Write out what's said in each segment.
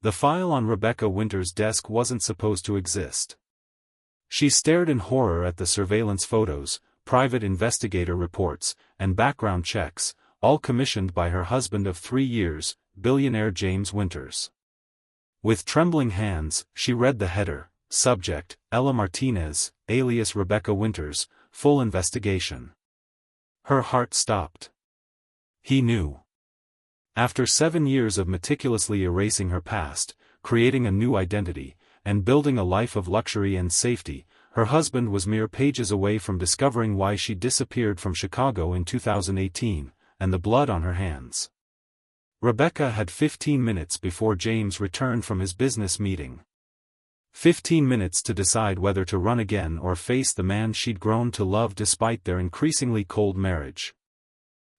The file on Rebecca Winter's desk wasn't supposed to exist. She stared in horror at the surveillance photos, private investigator reports, and background checks, all commissioned by her husband of 3 years, billionaire James Winters. With trembling hands, she read the header, subject, Ella Martinez, alias Rebecca Winters, full investigation. Her heart stopped. He knew. After 7 years of meticulously erasing her past, creating a new identity, and building a life of luxury and safety, her husband was mere pages away from discovering why she disappeared from Chicago in 2018, and the blood on her hands. Rebecca had 15 minutes before James returned from his business meeting. 15 minutes to decide whether to run again or face the man she'd grown to love despite their increasingly cold marriage.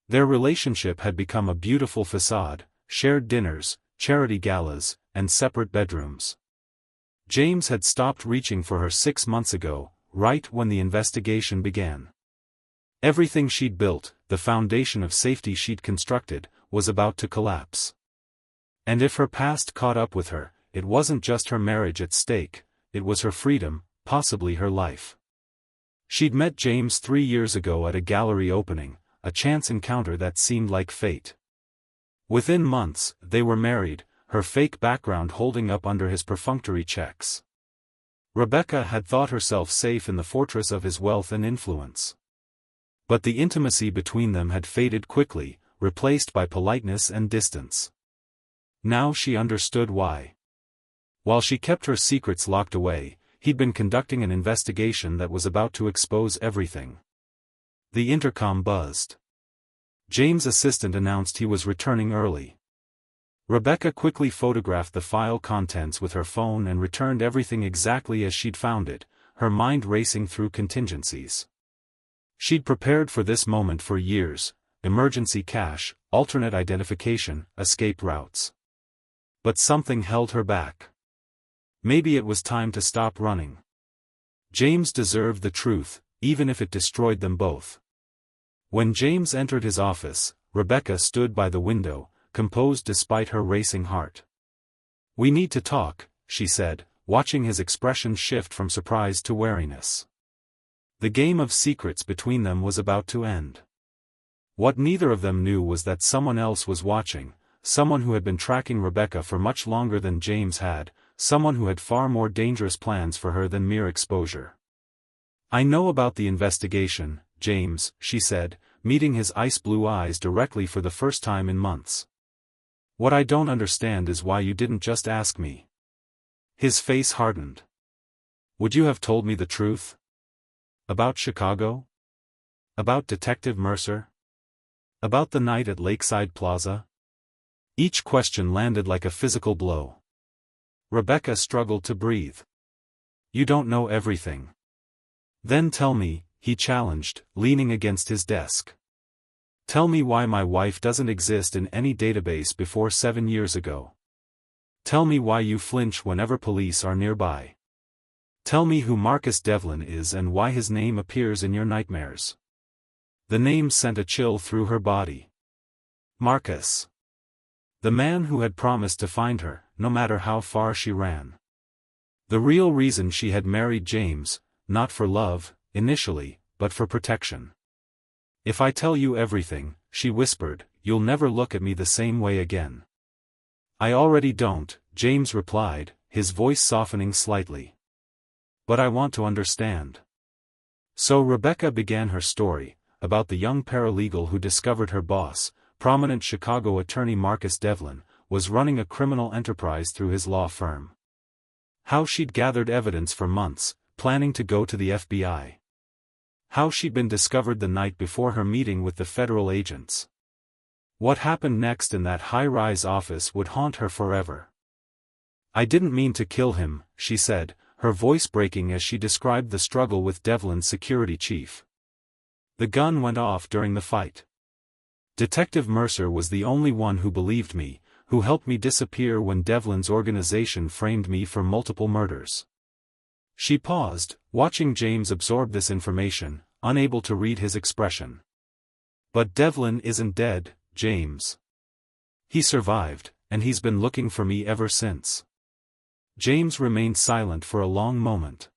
Their relationship had become a beautiful facade, shared dinners, charity galas, and separate bedrooms. James had stopped reaching for her 6 months ago, right when the investigation began. Everything she'd built, the foundation of safety she'd constructed, was about to collapse. And if her past caught up with her, it wasn't just her marriage at stake, it was her freedom, possibly her life. She'd met James 3 years ago at a gallery opening, a chance encounter that seemed like fate. Within months, they were married, her fake background holding up under his perfunctory checks. Rebecca had thought herself safe in the fortress of his wealth and influence. But the intimacy between them had faded quickly, replaced by politeness and distance. Now she understood why. While she kept her secrets locked away, he'd been conducting an investigation that was about to expose everything. The intercom buzzed. James' assistant announced he was returning early. Rebecca quickly photographed the file contents with her phone and returned everything exactly as she'd found it, her mind racing through contingencies. She'd prepared for this moment for years: emergency cash, alternate identification, escape routes. But something held her back. Maybe it was time to stop running. James deserved the truth, even if it destroyed them both. When James entered his office, Rebecca stood by the window, composed despite her racing heart. "We need to talk," she said, watching his expression shift from surprise to wariness. The game of secrets between them was about to end. What neither of them knew was that someone else was watching, someone who had been tracking Rebecca for much longer than James had, someone who had far more dangerous plans for her than mere exposure. "I know about the investigation, James," she said, meeting his ice-blue eyes directly for the first time in months. "What I don't understand is why you didn't just ask me." His face hardened. "Would you have told me the truth? About Chicago? About Detective Mercer? About the night at Lakeside Plaza?" Each question landed like a physical blow. Rebecca struggled to breathe. "You don't know everything." "Then tell me," he challenged, leaning against his desk. "Tell me why my wife doesn't exist in any database before 7 years ago. Tell me why you flinch whenever police are nearby. Tell me who Marcus Devlin is and why his name appears in your nightmares." The name sent a chill through her body. Marcus. The man who had promised to find her, no matter how far she ran. The real reason she had married James, not for love, initially, but for protection. "If I tell you everything," she whispered, "you'll never look at me the same way again." "I already don't," James replied, his voice softening slightly. "But I want to understand." So Rebecca began her story, about the young paralegal who discovered her boss, prominent Chicago attorney Marcus Devlin, was running a criminal enterprise through his law firm. How she'd gathered evidence for months, planning to go to the FBI. How she'd been discovered the night before her meeting with the federal agents. What happened next in that high-rise office would haunt her forever. "I didn't mean to kill him," she said, her voice breaking as she described the struggle with Devlin's security chief. "The gun went off during the fight. Detective Mercer was the only one who believed me, who helped me disappear when Devlin's organization framed me for multiple murders." She paused, watching James absorb this information, unable to read his expression. "But Devlin isn't dead, James. He survived, and he's been looking for me ever since. James remained silent for a long moment.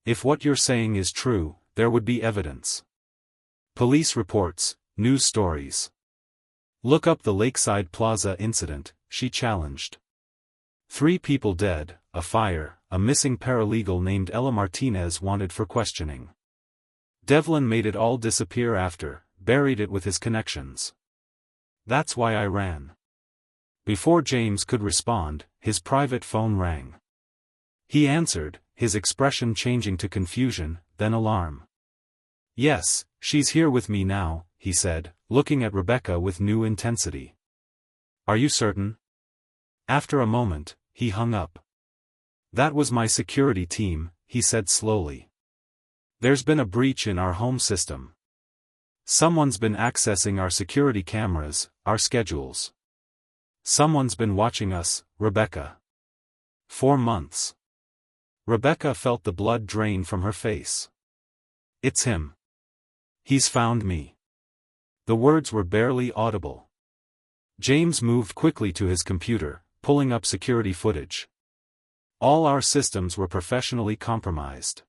If what you're saying is true, there would be evidence. Police reports, news stories. Look up the Lakeside Plaza incident, she challenged. 3 people dead, a fire, a missing paralegal named Ella Martinez wanted for questioning. Devlin made it all disappear after, buried it with his connections. That's why I ran. Before James could respond, his private phone rang. He answered, his expression changing to confusion, then alarm. Yes, she's here with me now, he said, looking at Rebecca with new intensity. Are you certain? After a moment, he hung up. That was my security team, he said slowly. There's been a breach in our home system. Someone's been accessing our security cameras, our schedules. Someone's been watching us, Rebecca. 4 months. Rebecca felt the blood drain from her face. It's him. He's found me. The words were barely audible. James moved quickly to his computer, pulling up security footage. All our systems were professionally compromised.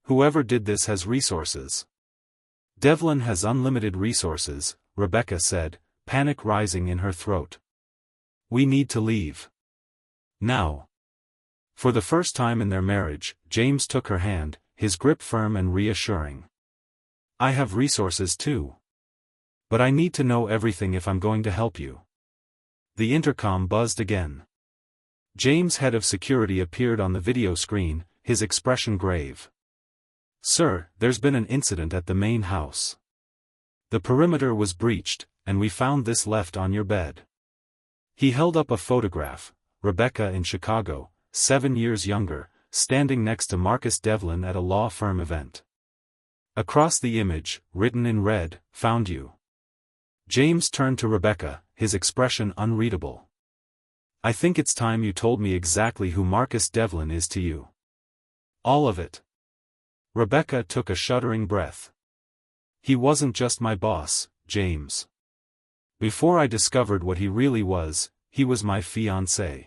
Whoever did this has resources. Devlin has unlimited resources, Rebecca said, panic rising in her throat. We need to leave. Now. For the first time in their marriage, James took her hand, his grip firm and reassuring. I have resources too. But I need to know everything if I'm going to help you. The intercom buzzed again. James' head of security appeared on the video screen, his expression grave. Sir, there's been an incident at the main house. The perimeter was breached, and we found this left on your bed. He held up a photograph, Rebecca in Chicago, 7 years younger, standing next to Marcus Devlin at a law firm event. Across the image, written in red, found you. James turned to Rebecca, his expression unreadable. I think it's time you told me exactly who Marcus Devlin is to you. All of it. Rebecca took a shuddering breath. He wasn't just my boss, James. Before I discovered what he really was, he was my fiancé.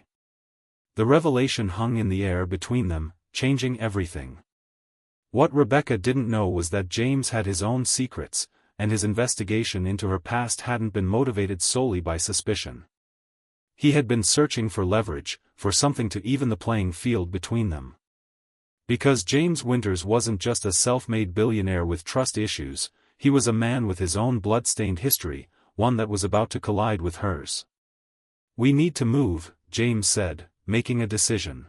The revelation hung in the air between them, changing everything. What Rebecca didn't know was that James had his own secrets, and his investigation into her past hadn't been motivated solely by suspicion. He had been searching for leverage, for something to even the playing field between them. Because James Winters wasn't just a self-made billionaire with trust issues, he was a man with his own blood-stained history, one that was about to collide with hers. We need to move, James said, making a decision.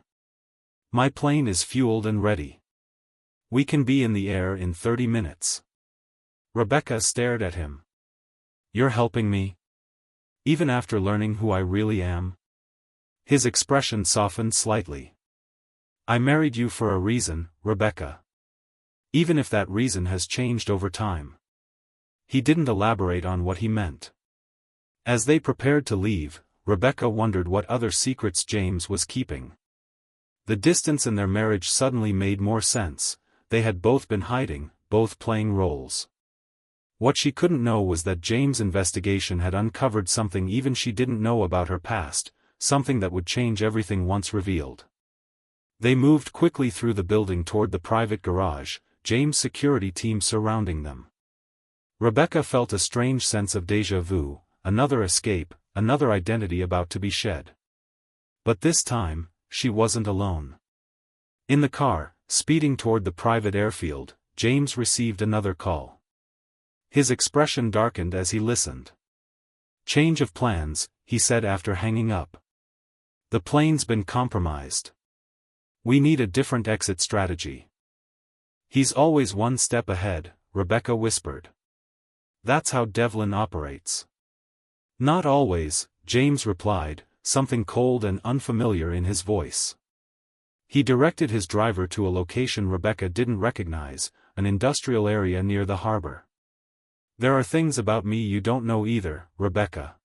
My plane is fueled and ready. We can be in the air in 30 minutes. Rebecca stared at him. You're helping me? Even after learning who I really am? His expression softened slightly. I married you for a reason, Rebecca. Even if that reason has changed over time. He didn't elaborate on what he meant. As they prepared to leave, Rebecca wondered what other secrets James was keeping. The distance in their marriage suddenly made more sense. They had both been hiding, both playing roles. What she couldn't know was that James' investigation had uncovered something even she didn't know about her past, something that would change everything once revealed. They moved quickly through the building toward the private garage, James' security team surrounding them. Rebecca felt a strange sense of déjà vu, another escape, another identity about to be shed. But this time, she wasn't alone. In the car, speeding toward the private airfield, James received another call. His expression darkened as he listened. Change of plans, he said after hanging up. The plane's been compromised. We need a different exit strategy. He's always one step ahead, Rebecca whispered. That's how Devlin operates. Not always, James replied, something cold and unfamiliar in his voice. He directed his driver to a location Rebecca didn't recognize, an industrial area near the harbor. There are things about me you don't know either, Rebecca.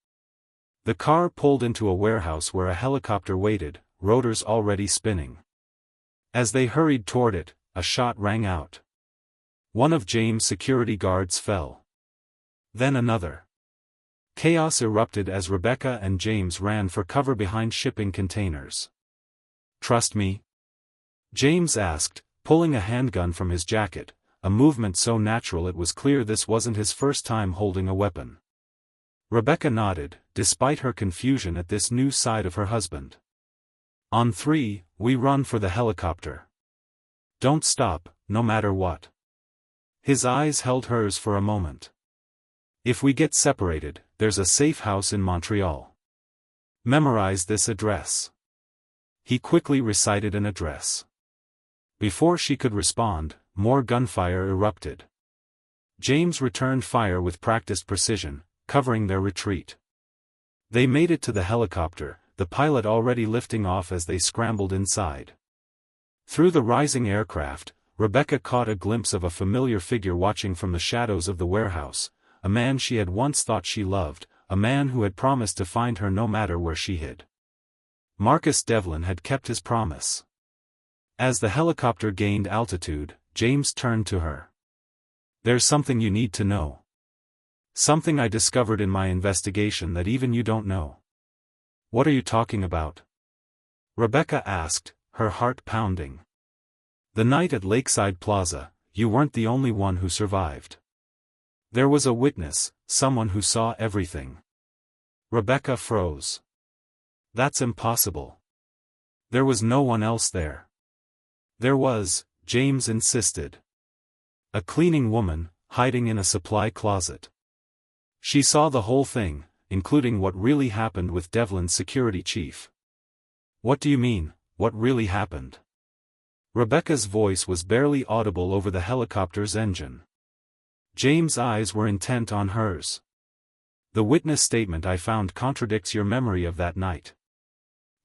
The car pulled into a warehouse where a helicopter waited, rotors already spinning. As they hurried toward it, a shot rang out. One of James' security guards fell. Then another. Chaos erupted as Rebecca and James ran for cover behind shipping containers. "Trust me?" James asked, pulling a handgun from his jacket, a movement so natural it was clear this wasn't his first time holding a weapon. Rebecca nodded, despite her confusion at this new side of her husband. "On three, we run for the helicopter. Don't stop, no matter what." His eyes held hers for a moment. "If we get separated, there's a safe house in Montreal. Memorize this address." He quickly recited an address. Before she could respond, more gunfire erupted. James returned fire with practiced precision, covering their retreat. They made it to the helicopter, the pilot already lifting off as they scrambled inside. Through the rising aircraft, Rebecca caught a glimpse of a familiar figure watching from the shadows of the warehouse, a man she had once thought she loved, a man who had promised to find her no matter where she hid. Marcus Devlin had kept his promise. As the helicopter gained altitude, James turned to her. "There's something you need to know. Something I discovered in my investigation that even you don't know." "What are you talking about?" Rebecca asked, her heart pounding. "The night at Lakeside Plaza, you weren't the only one who survived. There was a witness, someone who saw everything." Rebecca froze. "That's impossible. There was no one else there." "There was," James insisted. "A cleaning woman, hiding in a supply closet. She saw the whole thing, including what really happened with Devlin's security chief." "What do you mean, what really happened?" Rebecca's voice was barely audible over the helicopter's engine. James' eyes were intent on hers. "The witness statement I found contradicts your memory of that night.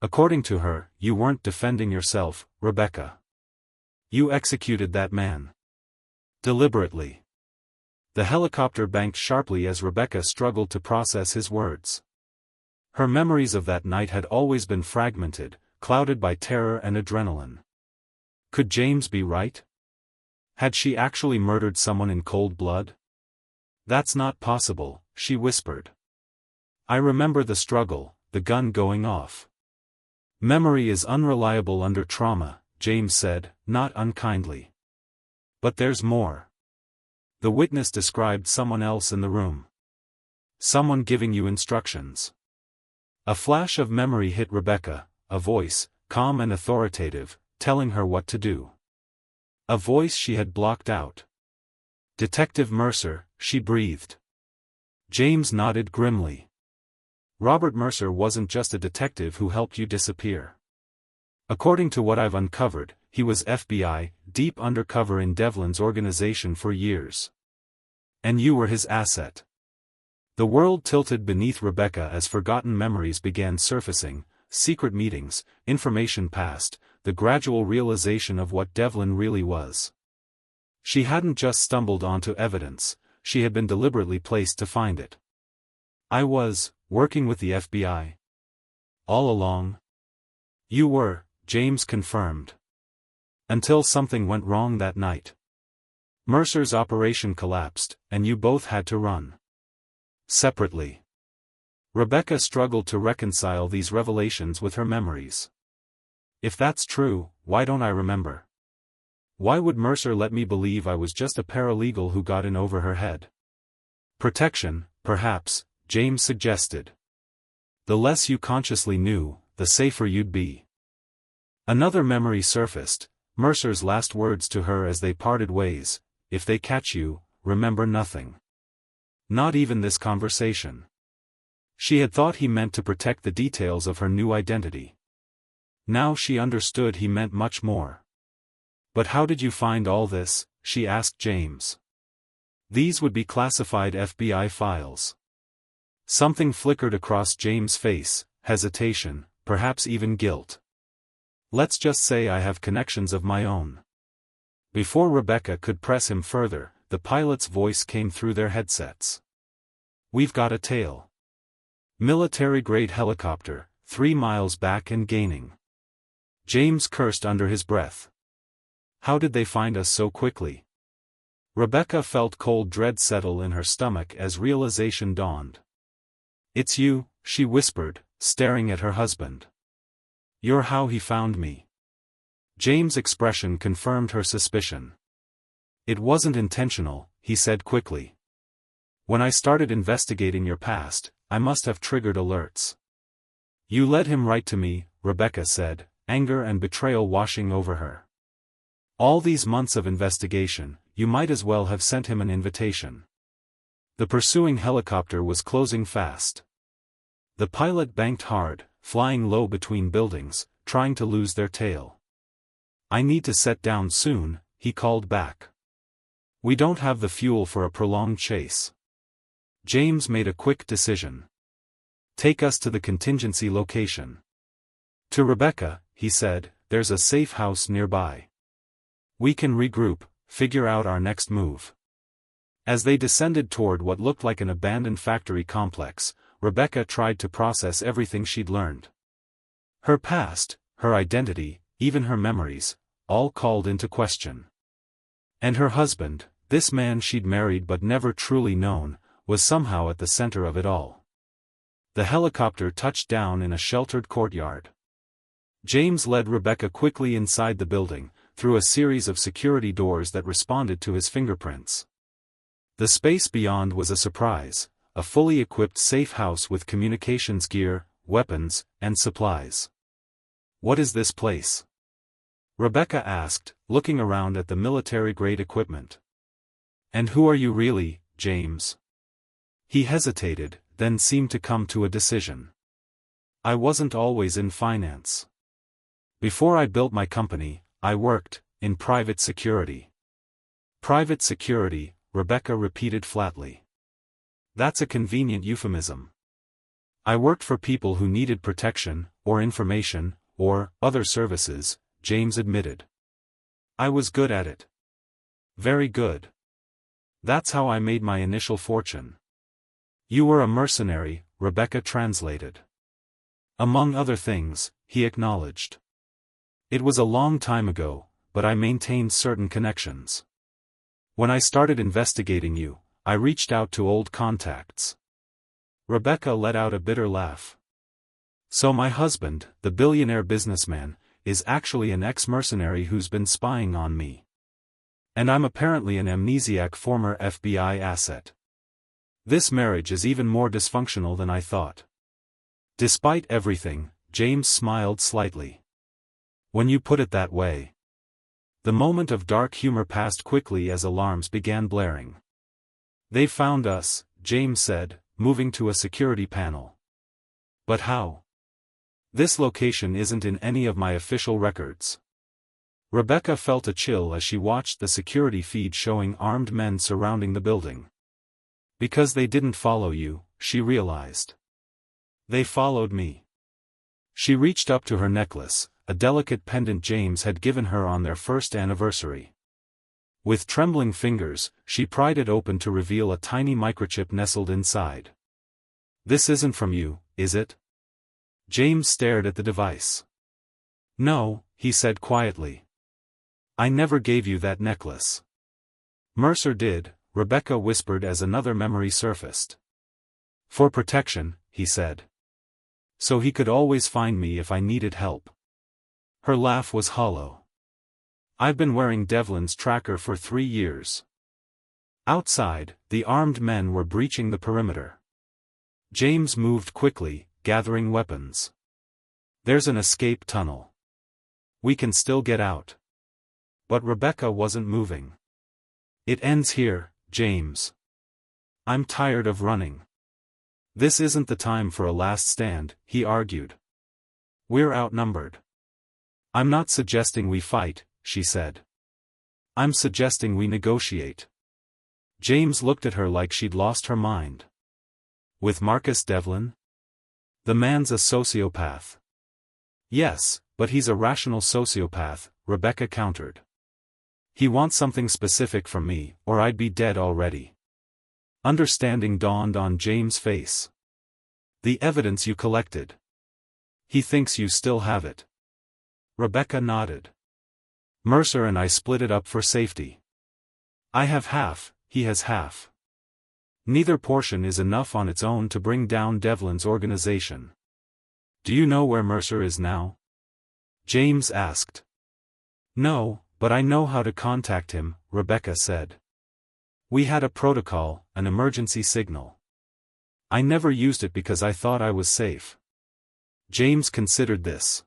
According to her, you weren't defending yourself, Rebecca. You executed that man. Deliberately." The helicopter banked sharply as Rebecca struggled to process his words. Her memories of that night had always been fragmented, clouded by terror and adrenaline. Could James be right? Had she actually murdered someone in cold blood? "That's not possible," she whispered. "I remember the struggle, the gun going off." "Memory is unreliable under trauma," James said, not unkindly. "But there's more. The witness described someone else in the room. Someone giving you instructions." A flash of memory hit Rebecca, a voice, calm and authoritative, telling her what to do. A voice she had blocked out. "Detective Mercer," she breathed. James nodded grimly. "Robert Mercer wasn't just a detective who helped you disappear. According to what I've uncovered, he was FBI, deep undercover in Devlin's organization for years. And you were his asset." The world tilted beneath Rebecca as forgotten memories began surfacing, secret meetings, information passed, the gradual realization of what Devlin really was. She hadn't just stumbled onto evidence, she had been deliberately placed to find it. "I was, working with the FBI. All along." "You were," James confirmed. "Until something went wrong that night. Mercer's operation collapsed, and you both had to run. Separately." Rebecca struggled to reconcile these revelations with her memories. "If that's true, why don't I remember? Why would Mercer let me believe I was just a paralegal who got in over her head?" "Protection, perhaps," James suggested. "The less you consciously knew, the safer you'd be." Another memory surfaced, Mercer's last words to her as they parted ways: "If they catch you, remember nothing. Not even this conversation." She had thought he meant to protect the details of her new identity. Now she understood he meant much more. "But how did you find all this?" she asked James. "These would be classified FBI files." Something flickered across James' face, hesitation, perhaps even guilt. "Let's just say I have connections of my own." Before Rebecca could press him further, the pilot's voice came through their headsets. "We've got a tail. Military-grade helicopter, 3 miles back and gaining." James cursed under his breath. "How did they find us so quickly?" Rebecca felt cold dread settle in her stomach as realization dawned. It's you, she whispered, staring at her husband. You're how he found me. James' expression confirmed her suspicion. It wasn't intentional, he said quickly. When I started investigating your past, I must have triggered alerts. You led him right to me, Rebecca said, anger and betrayal washing over her. All these months of investigation, you might as well have sent him an invitation. The pursuing helicopter was closing fast. The pilot banked hard, flying low between buildings, trying to lose their tail. I need to set down soon, he called back. We don't have the fuel for a prolonged chase. James made a quick decision. Take us to the contingency location. To Rebecca, he said, there's a safe house nearby. We can regroup, figure out our next move. As they descended toward what looked like an abandoned factory complex, Rebecca tried to process everything she'd learned. Her past, her identity, even her memories, all called into question. And her husband, this man she'd married but never truly known, was somehow at the center of it all. The helicopter touched down in a sheltered courtyard. James led Rebecca quickly inside the building, through a series of security doors that responded to his fingerprints. The space beyond was a surprise, a fully equipped safe house with communications gear, weapons, and supplies. What is this place? Rebecca asked, looking around at the military-grade equipment. And who are you really, James? He hesitated, then seemed to come to a decision. I wasn't always in finance. Before I built my company, I worked in private security. Private security, Rebecca repeated flatly. That's a convenient euphemism. I worked for people who needed protection, or information, or other services, James admitted. I was good at it. Very good. That's how I made my initial fortune. You were a mercenary, Rebecca translated. Among other things, he acknowledged. It was a long time ago, but I maintained certain connections. When I started investigating you, I reached out to old contacts. Rebecca let out a bitter laugh. So my husband, the billionaire businessman, is actually an ex-mercenary who's been spying on me. And I'm apparently an amnesiac former FBI asset. This marriage is even more dysfunctional than I thought. Despite everything, James smiled slightly. When you put it that way. The moment of dark humor passed quickly as alarms began blaring. They found us, James said, moving to a security panel. But how? This location isn't in any of my official records. Rebecca felt a chill as she watched the security feed showing armed men surrounding the building. Because they didn't follow you, she realized. They followed me. She reached up to her necklace, a delicate pendant James had given her on their first anniversary. With trembling fingers, she pried it open to reveal a tiny microchip nestled inside. This isn't from you, is it? James stared at the device. No, he said quietly. I never gave you that necklace. Mercer did, Rebecca whispered as another memory surfaced. For protection, he said. So he could always find me if I needed help. Her laugh was hollow. I've been wearing Devlin's tracker for 3 years. Outside, the armed men were breaching the perimeter. James moved quickly, gathering weapons. There's an escape tunnel. We can still get out. But Rebecca wasn't moving. It ends here, James. I'm tired of running. This isn't the time for a last stand, he argued. We're outnumbered. I'm not suggesting we fight, she said. I'm suggesting we negotiate. James looked at her like she'd lost her mind. With Marcus Devlin? The man's a sociopath. Yes, but he's a rational sociopath, Rebecca countered. He wants something specific from me, or I'd be dead already. Understanding dawned on James' face. The evidence you collected. He thinks you still have it. Rebecca nodded. Mercer and I split it up for safety. I have half, he has half. Neither portion is enough on its own to bring down Devlin's organization. Do you know where Mercer is now? James asked. No, but I know how to contact him, Rebecca said. We had a protocol, an emergency signal. I never used it because I thought I was safe. James considered this.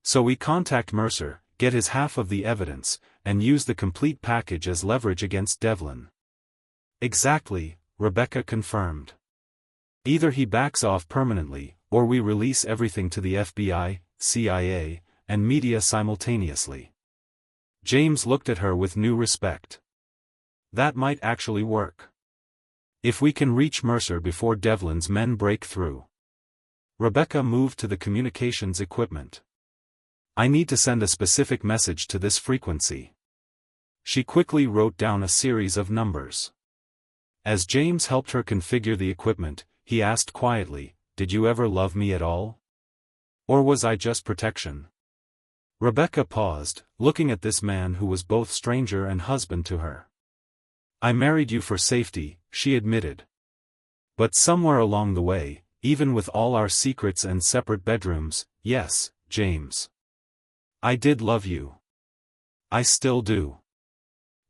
So we contact Mercer, get his half of the evidence, and use the complete package as leverage against Devlin. Exactly, Rebecca confirmed. Either he backs off permanently, or we release everything to the FBI, CIA, and media simultaneously. James looked at her with new respect. That might actually work. If we can reach Mercer before Devlin's men break through. Rebecca moved to the communications equipment. I need to send a specific message to this frequency. She quickly wrote down a series of numbers. As James helped her configure the equipment, he asked quietly, "Did you ever love me at all? Or was I just protection?" Rebecca paused, looking at this man who was both stranger and husband to her. I married you for safety, she admitted. But somewhere along the way, even with all our secrets and separate bedrooms, yes, James. I did love you. I still do.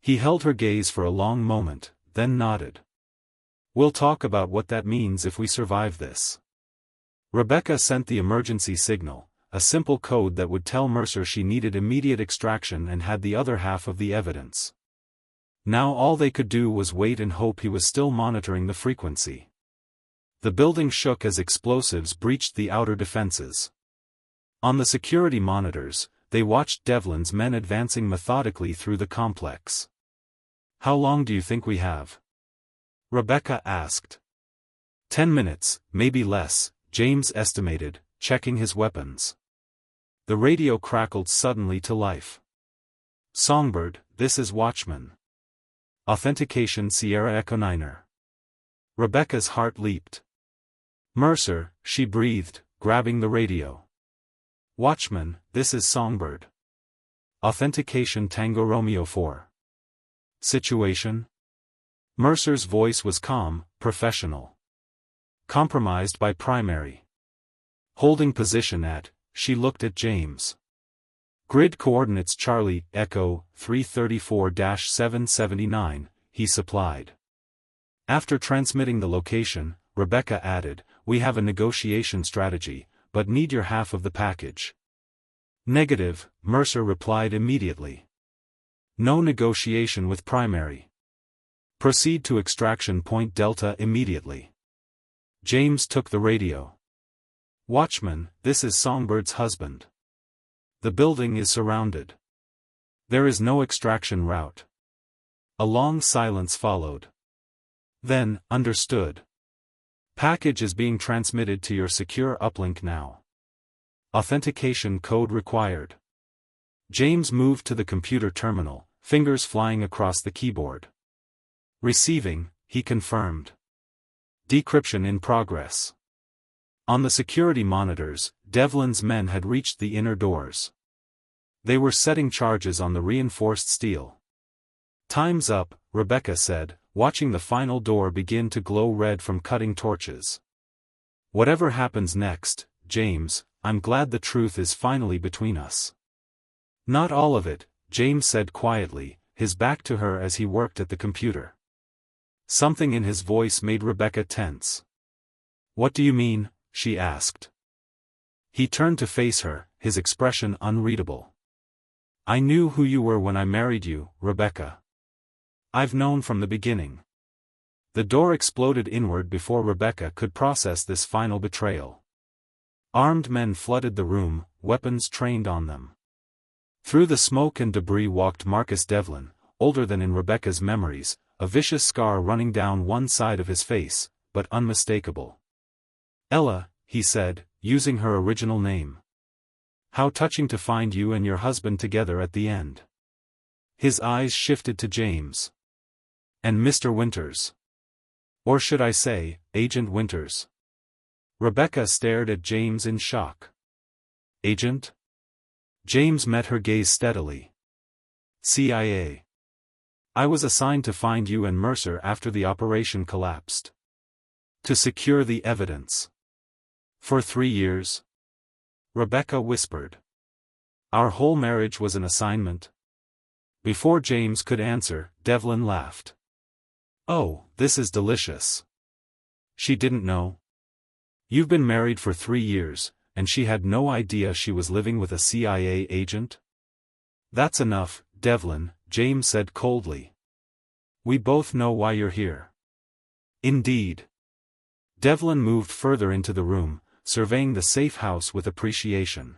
He held her gaze for a long moment, then nodded. We'll talk about what that means if we survive this. Rebecca sent the emergency signal, a simple code that would tell Mercer she needed immediate extraction and had the other half of the evidence. Now all they could do was wait and hope he was still monitoring the frequency. The building shook as explosives breached the outer defenses. On the security monitors, they watched Devlin's men advancing methodically through the complex. How long do you think we have? Rebecca asked. 10 minutes, maybe less, James estimated, checking his weapons. The radio crackled suddenly to life. Songbird, this is Watchman. Authentication Sierra Echo 9er. Rebecca's heart leaped. Mercer, she breathed, grabbing the radio. Watchman, this is Songbird. Authentication Tango Romeo 4. Situation? Mercer's voice was calm, professional. Compromised by primary. Holding position at, she looked at James. Grid coordinates Charlie, Echo, 334-779, he supplied. After transmitting the location, Rebecca added, we have a negotiation strategy, but need your half of the package. Negative, Mercer replied immediately. No negotiation with primary. Proceed to extraction point Delta immediately. James took the radio. Watchman, this is Songbird's husband. The building is surrounded. There is no extraction route. A long silence followed. Then, understood. Package is being transmitted to your secure uplink now. Authentication code required. James moved to the computer terminal, fingers flying across the keyboard. Receiving, he confirmed. Decryption in progress. On the security monitors, Devlin's men had reached the inner doors. They were setting charges on the reinforced steel. Time's up, Rebecca said, watching the final door begin to glow red from cutting torches. Whatever happens next, James, I'm glad the truth is finally between us. Not all of it, James said quietly, his back to her as he worked at the computer. Something in his voice made Rebecca tense. What do you mean? She asked. He turned to face her, his expression unreadable. I knew who you were when I married you, Rebecca. I've known from the beginning. The door exploded inward before Rebecca could process this final betrayal. Armed men flooded the room, weapons trained on them. Through the smoke and debris walked Marcus Devlin, older than in Rebecca's memories, a vicious scar running down one side of his face, but unmistakable. Ella, he said, using her original name. How touching to find you and your husband together at the end. His eyes shifted to James. And Mr. Winters. Or should I say, Agent Winters? Rebecca stared at James in shock. Agent? James met her gaze steadily. CIA. I was assigned to find you and Mercer after the operation collapsed. To secure the evidence. For 3 years? Rebecca whispered. Our whole marriage was an assignment? Before James could answer, Devlin laughed. Oh, this is delicious. She didn't know? You've been married for 3 years, and she had no idea she was living with a CIA agent? That's enough, Devlin, James said coldly. We both know why you're here. Indeed. Devlin moved further into the room, surveying the safe house with appreciation.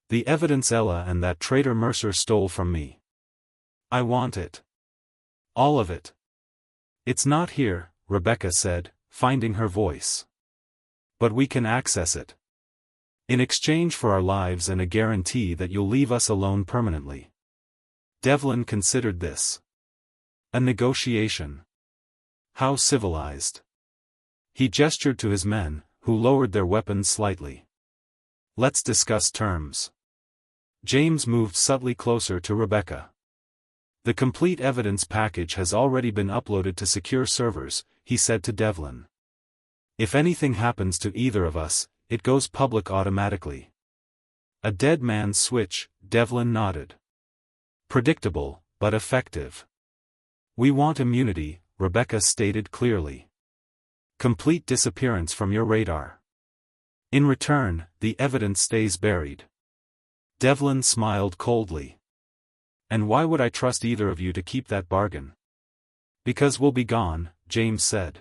The evidence Ella and that traitor Mercer stole from me. I want it. All of it. It's not here, Rebecca said, finding her voice. But we can access it. In exchange for our lives and a guarantee that you'll leave us alone permanently. Devlin considered this. A negotiation. How civilized. He gestured to his men, who lowered their weapons slightly. Let's discuss terms. James moved subtly closer to Rebecca. The complete evidence package has already been uploaded to secure servers, he said to Devlin. If anything happens to either of us, it goes public automatically. A dead man's switch, Devlin nodded. Predictable, but effective. We want immunity, Rebecca stated clearly. Complete disappearance from your radar. In return, the evidence stays buried. Devlin smiled coldly. And why would I trust either of you to keep that bargain? Because we'll be gone, James said.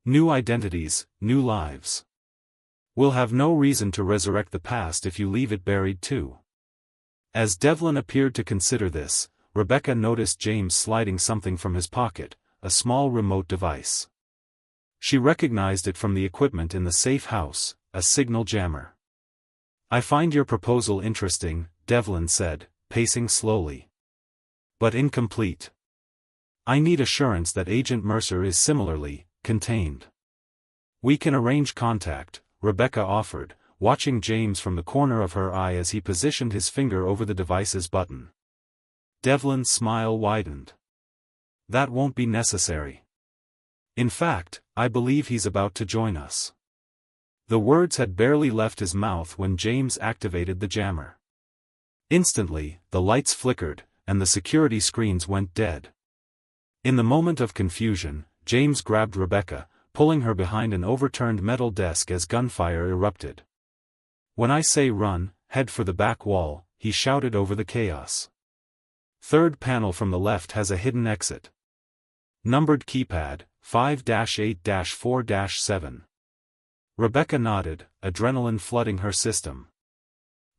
New identities, new lives. We'll have no reason to resurrect the past if you leave it buried too. As Devlin appeared to consider this, Rebecca noticed James sliding something from his pocket, a small remote device. She recognized it from the equipment in the safe house, a signal jammer. I find your proposal interesting, Devlin said, pacing slowly. But incomplete. I need assurance that Agent Mercer is similarly contained. We can arrange contact, Rebecca offered, watching James from the corner of her eye as he positioned his finger over the device's button. Devlin's smile widened. That won't be necessary. In fact, I believe he's about to join us. The words had barely left his mouth when James activated the jammer. Instantly, the lights flickered, and the security screens went dead. In the moment of confusion, James grabbed Rebecca, pulling her behind an overturned metal desk as gunfire erupted. When I say run, head for the back wall, he shouted over the chaos. Third panel from the left has a hidden exit. Numbered keypad, 5-8-4-7. Rebecca nodded, adrenaline flooding her system.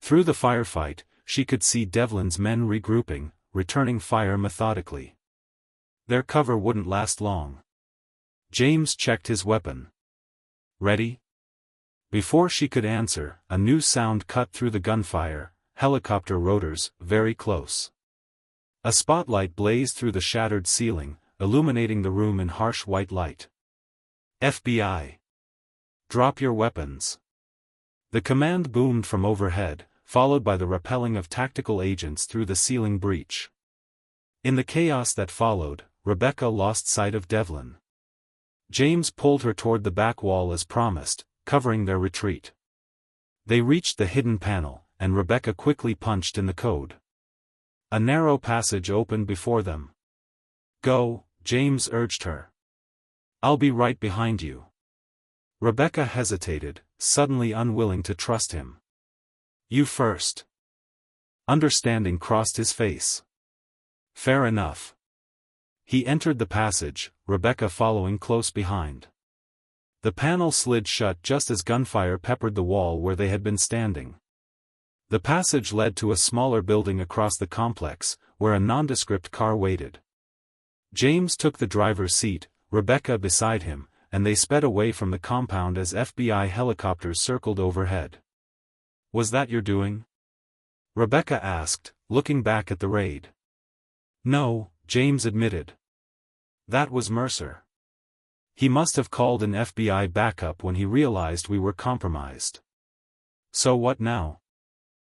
Through the firefight, she could see Devlin's men regrouping, returning fire methodically. Their cover wouldn't last long. James checked his weapon. Ready? Before she could answer, a new sound cut through the gunfire, helicopter rotors, very close. A spotlight blazed through the shattered ceiling, illuminating the room in harsh white light. FBI. Drop your weapons. The command boomed from overhead, followed by the rappelling of tactical agents through the ceiling breach. In the chaos that followed, Rebecca lost sight of Devlin. James pulled her toward the back wall as promised, covering their retreat. They reached the hidden panel, and Rebecca quickly punched in the code. A narrow passage opened before them. Go, James urged her. I'll be right behind you. Rebecca hesitated, suddenly unwilling to trust him. You first. Understanding crossed his face. Fair enough. He entered the passage, Rebecca following close behind. The panel slid shut just as gunfire peppered the wall where they had been standing. The passage led to a smaller building across the complex, where a nondescript car waited. James took the driver's seat, Rebecca beside him, and they sped away from the compound as FBI helicopters circled overhead. Was that your doing? Rebecca asked, looking back at the raid. No, James admitted. That was Mercer. He must have called an FBI backup when he realized we were compromised. So what now?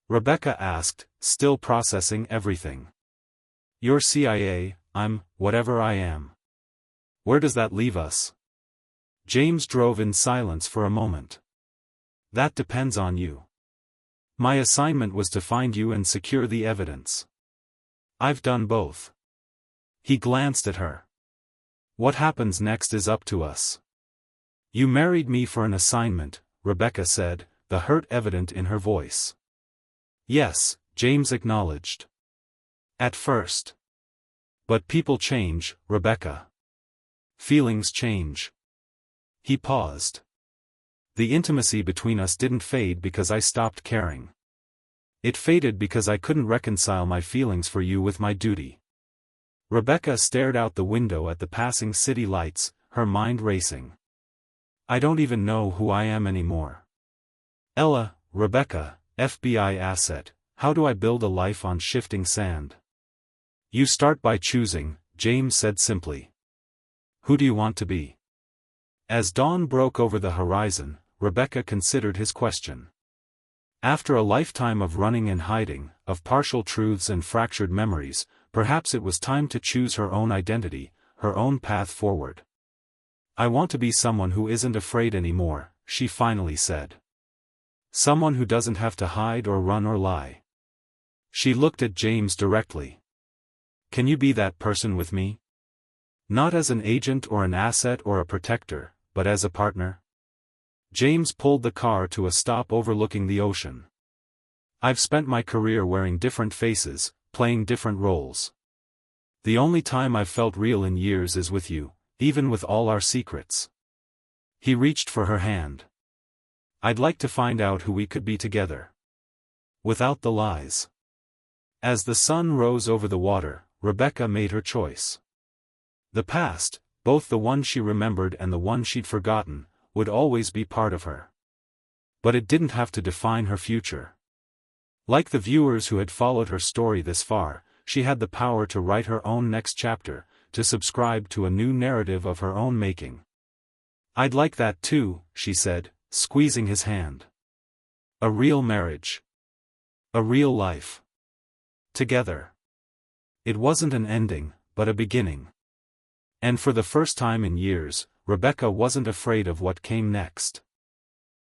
Rebecca asked, still processing everything. You're CIA, I'm, whatever I am. Where does that leave us? James drove in silence for a moment. That depends on you. My assignment was to find you and secure the evidence. I've done both. He glanced at her. What happens next is up to us. You married me for an assignment, Rebecca said, the hurt evident in her voice. Yes, James acknowledged. At first. But people change, Rebecca. Feelings change. He paused. The intimacy between us didn't fade because I stopped caring. It faded because I couldn't reconcile my feelings for you with my duty. Rebecca stared out the window at the passing city lights, her mind racing. I don't even know who I am anymore. Ella, Rebecca, FBI asset, how do I build a life on shifting sand? You start by choosing, James said simply. Who do you want to be? As dawn broke over the horizon, Rebecca considered his question. After a lifetime of running and hiding, of partial truths and fractured memories, perhaps it was time to choose her own identity, her own path forward. I want to be someone who isn't afraid anymore, she finally said. Someone who doesn't have to hide or run or lie. She looked at James directly. Can you be that person with me? Not as an agent or an asset or a protector, but as a partner? James pulled the car to a stop overlooking the ocean. I've spent my career wearing different faces, playing different roles. The only time I've felt real in years is with you, even with all our secrets. He reached for her hand. I'd like to find out who we could be together. Without the lies. As the sun rose over the water, Rebecca made her choice. The past, both the one she remembered and the one she'd forgotten, would always be part of her. But it didn't have to define her future. Like the viewers who had followed her story this far, she had the power to write her own next chapter, to subscribe to a new narrative of her own making. I'd like that too, she said, squeezing his hand. A real marriage. A real life. Together. It wasn't an ending, but a beginning. And for the first time in years, Rebecca wasn't afraid of what came next.